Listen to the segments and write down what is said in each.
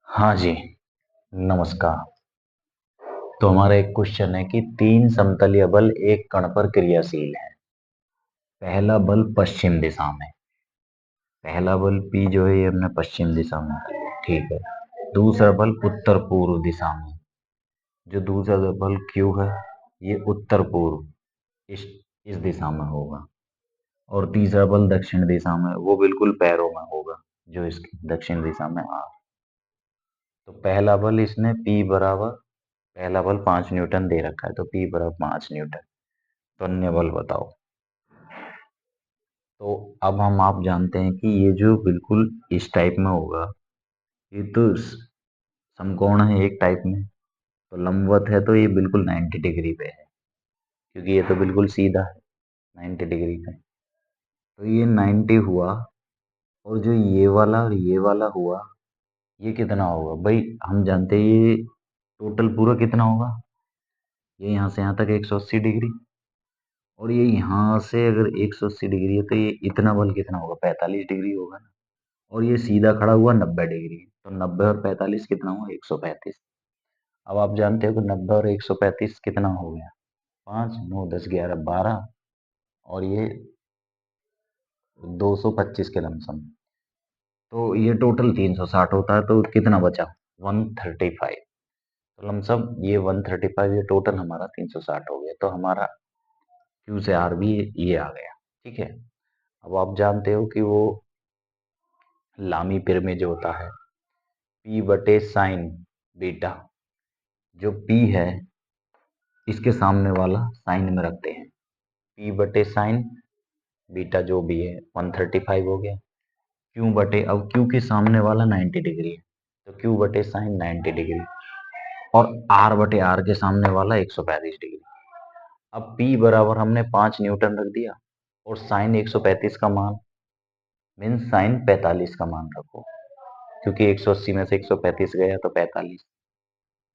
हाँ जी, नमस्कार। तो हमारा एक क्वेश्चन है कि तीन समतलीय बल एक कण पर क्रियाशील है। पहला बल पश्चिम दिशा में, पहला बल P जो है ये हमने पश्चिम दिशा में लिया, ठीक है। दूसरा बल उत्तर पूर्व दिशा में, जो दूसरा बल Q है ये उत्तर पूर्व इस इस दिशा में होगा। और तीसरा बल दक्षिण दिशा में, वो बिल्कुल पैरों में होगा, जो इसकी दक्षिण दिशा में आ। तो पहला बल इसने P बराबर, पहला बल 5 न्यूटन दे रखा है, तो P बराबर 5 न्यूटन। तो अन्य बल बताओ। तो अब हम आप जानते हैं कि ये जो बिल्कुल इस टाइप में होगा, ये तो समकोण है एक टाइप में, तो लंबवत है तो ये बिल्कुल 90 डिग्री पे है, क्योंकि ये तो बिल्कुल सीधा है 90 डिग्री पे। तो ये 90 हुआ, और जो ये वाला और ये वाला हुआ, ये कितना होगा भाई? हम जानते हैं ये टोटल पूरा कितना होगा, ये यहाँ से यहाँ तक 180 डिग्री, और ये यहाँ से अगर 180 डिग्री है तो ये इतना बल कितना होगा, 45 डिग्री होगा ना। और ये सीधा खड़ा हुआ 90 डिग्री, तो 90 और 45 कितना हुआ, 135। अब आप जानते हो कि 90 और 135 कितना हो गया, 5 9 10 11 12, और ये 225 के लमसम। तो ये टोटल 360 होता है, तो कितना बचा, 135। तो लमसम ये 135, ये टोटल हमारा 360 हो गया। तो हमारा Q से R भी ये आ गया, ठीक है। अब आप जानते हो कि वो लामी पिरामिड जो होता है, P बटे साइन बीटा, जो P है इसके सामने वाला साइन में रखते हैं, P बटे साइन बीटा जो भी है 135 हो गया। Q बटे, अब Q के सामने वाला 90 डिग्री है, तो Q बटे साइन 90 डिग्री, और R बटे R के सामने वाला 135 डिग्री। अब P बराबर हमने 5 न्यूटन रख दिया, और साइन 135 का मान मीन्स साइन 45 का मान रखो, क्योंकि 180 में से 135 गया तो 45,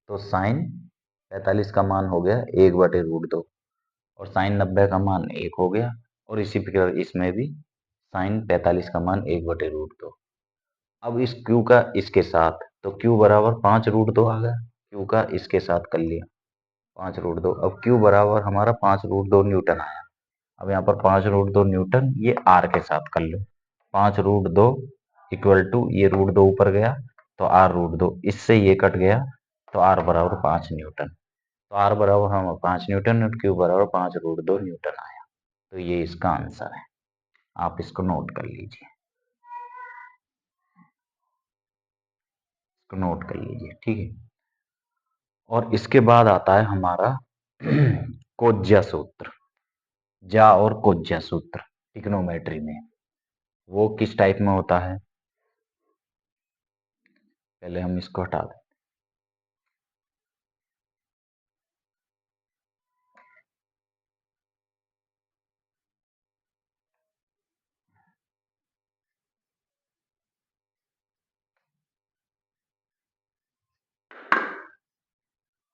तो साइन 45 का मान हो गया 1/√2, और साइन 90 का मान 1 हो गया, और इसी प्रकार इसमें भी साइन 45 का मान 1/√2। अब इस Q का इसके साथ, तो Q बराबर 5√2 आ गया, Q का इसके साथ कर लिया 5√2। अब Q बराबर हमारा 5√2 न्यूटन आया। अब यहाँ पर 5√2 न्यूटन, ये R के साथ कर लो, 5√2 इक्वल टू, ये √2 ऊपर गया तो R√2, इससे ये कट गया, तो R बराबर 5 न्यूटन। तो R बराबर हम 5 न्यूटन और Q बराबर 5√2 न्यूटन आया। तो ये इसका आंसर है, आप इसको नोट कर लीजिए, इसको नोट कर लीजिए, ठीक है। और इसके बाद आता है हमारा कोज्या सूत्र, जा और कोज्या सूत्र ट्रिग्नोमेट्री में। वो किस टाइप में होता है, पहले हम इसको हटा दें।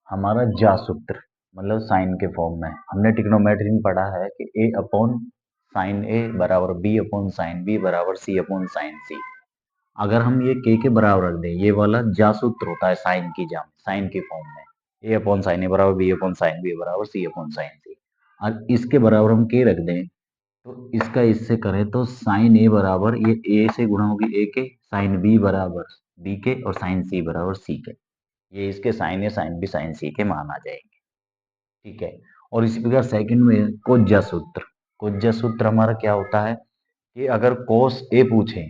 हमारा जा सूत्र मतलब साइन के फॉर्म में, हमने ट्रिग्नोमेट्री में पढ़ा है कि a अपॉन साइन ए बराबर b अपॉन साइन बी बराबर c अपॉन साइन सी। अगर हम ये के बराबर रख दें, ये वाला जा सूत्र होता है साइन की जा, साइन की फॉर्म में, ए अपॉन साइन ए बराबर बी अपॉन साइन बी बराबर सी अपॉन साइन सी। और इसके बराबर हम के रख दें, तो इसका इससे करें तो साइन ए बराबर, ये ए से गुणा होगी ए के, साइन बी बराबर बी के, और साइन सी बराबर सी के। ये इसके साइन ए साइन बी साइन सी के मान आ जाएंगे, ठीक है। और इसी प्रकार सेकंड में कोज्या सूत्र, कोज्या सूत्र हमारा क्या होता है कि अगर कोस ए पूछे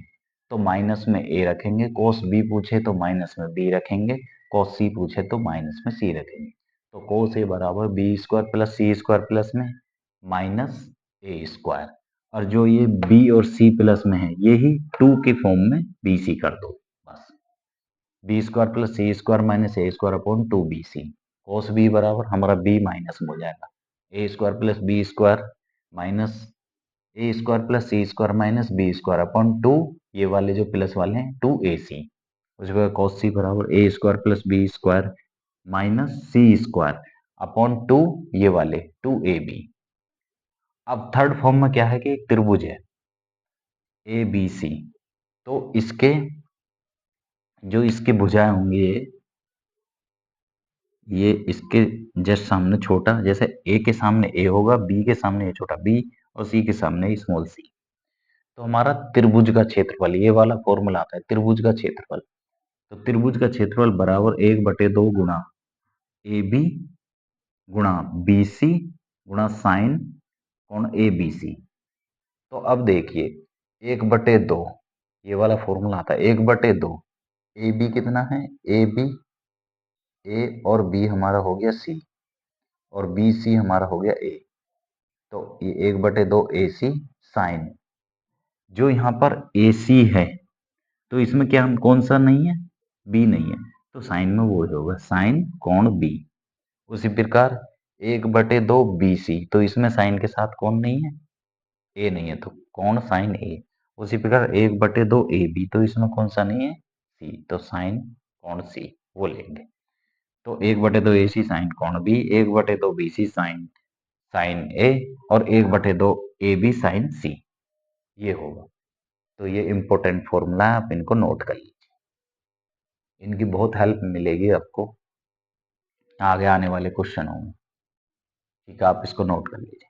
तो माइनस में ए रखेंगे, कोस बी पूछे तो माइनस में बी रखेंगे, कोस सी पूछे तो माइनस में सी रखेंगे। तो कोस ए बराबर B square plus C square plus में माइनस ए स्क्वायर, और जो ये बी और सी प्लस में है, ये ही टू के फॉर्म में बी सी कर दो बस, B square plus C square minus A square upon 2bc। Cos B बराबर हमारा बी माइनस में हो जाएगा, A square plus B square minus A square plus C square minus B square upon 2, ये वाले जो प्लस वाले हैं 2ac। उसके बाद cos c बराबर A square plus B square minus C square upon 2, ये वाले 2ab। अब थर्ड फॉर्म में क्या है कि एक त्रिभुज है ए बी सी, तो इसके जो इसके भुजाएं होंगी ये इसके जस्ट सामने छोटा, जैसे ए के सामने ए होगा, बी के सामने ए छोटा बी, और सी के सामने स्मॉल सी। तो हमारा त्रिभुज का क्षेत्रफल, ये वाला फॉर्मूला आता है त्रिभुज का क्षेत्रफल। तो त्रिभुज का क्षेत्रफल बराबर 1/2 गुणा ए बी गुणा बी सी गुणा साइन कोण ए बी सी। तो अब देखिए 1/2, ये वाला फॉर्मूला आता है 1/2। ए बी कितना है, ए बी, ए और बी हमारा हो गया सी, और बी सी हमारा हो गया ए। तो ये 1/2 ए सी साइन, जो यहाँ पर ए सी है तो इसमें क्या हम कौन सा नहीं है, बी नहीं है, तो साइन में वो होगा साइन कोण बी। उसी प्रकार 1/2 बी सी, तो इसमें साइन के साथ कौन नहीं है, ए नहीं है, तो कौन साइन ए। उसी प्रकार 1/2 ए बी, तो इसमें कौन सा नहीं है, सी, तो साइन कोण सी वो लेंगे। तो 1/2 ए सी साइन कोण B, 1/2 B C sine sine A, और 1/2 ए बी साइन सी, ये होगा। तो ये इंपॉर्टेंट फॉर्मूला है, आप इनको नोट कर लीजिए, इनकी बहुत हेल्प मिलेगी आपको आगे आने वाले क्वेश्चनों में। ठीक है, आप इसको नोट कर लीजिए।